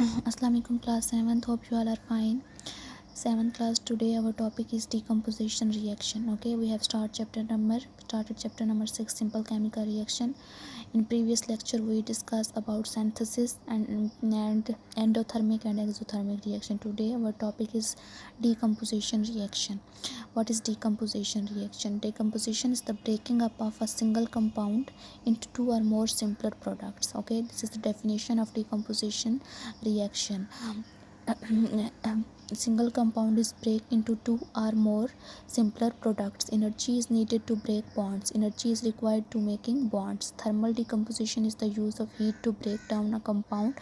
Assalamu alaikum class 7th. Hope you all are fine. 7th class, today our topic is decomposition reaction. Okay, we have started chapter number 6, simple chemical reaction. In previous lecture we discussed about synthesis and endothermic and exothermic reaction. Today our topic is decomposition reaction. What is decomposition reaction? Decomposition is the breaking up of a single compound into two or more simpler products. Okay, this is the definition of decomposition reaction. Single compound is break into two or more simpler products. Energy is needed to break bonds. Energy is required to making bonds. Thermal decomposition is the use of heat to break down a compound.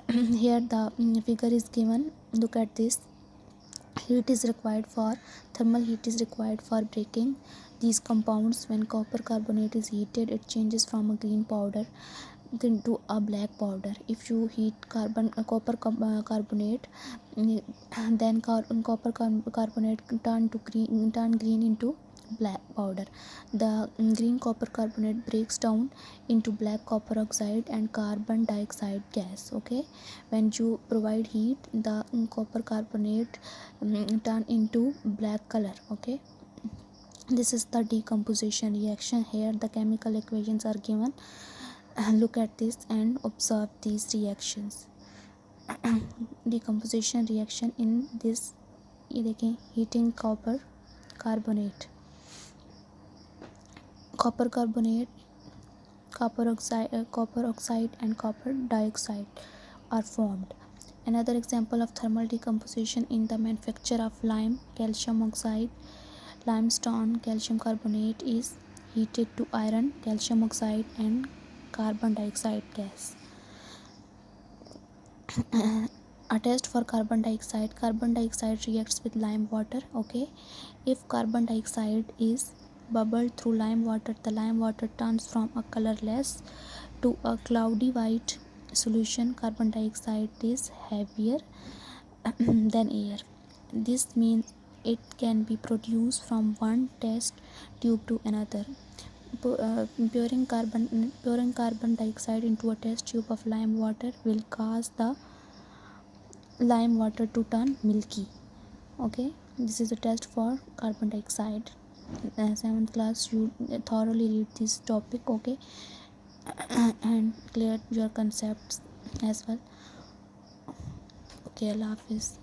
Here the figure is given. Look at this. Heat is required for thermal heat is required for breaking these compounds. When copper carbonate is heated, it changes from a green powder into a black powder. If you heat copper carbonate, then carbonate turn green into black powder. The green copper carbonate breaks down into black copper oxide and carbon dioxide gas. Okay, when you provide heat, the copper carbonate turn into black color. Okay, this is the decomposition reaction. Here the chemical equations are given. Look at this and observe these reactions. Decomposition reaction in this, ये देखें, heating copper carbonate, copper carbonate, copper oxide and copper dioxide are formed. Another example of thermal decomposition in the manufacture of lime, calcium oxide, limestone, calcium carbonate is heated to iron, calcium oxide and carbon dioxide gas. A test for carbon dioxide reacts with lime water. Okay, if carbon dioxide is bubbled through lime water, the lime water turns from a colorless to a cloudy white solution. Carbon dioxide is heavier than air. This means it can be produced from one test tube to another. Pouring carbon dioxide into a test tube of lime water will cause the lime water to turn milky. Okay, this is a test for carbon dioxide. 7th class, you thoroughly read this topic. Okay, and clear your concepts as well. Okay, Allah Hafiz.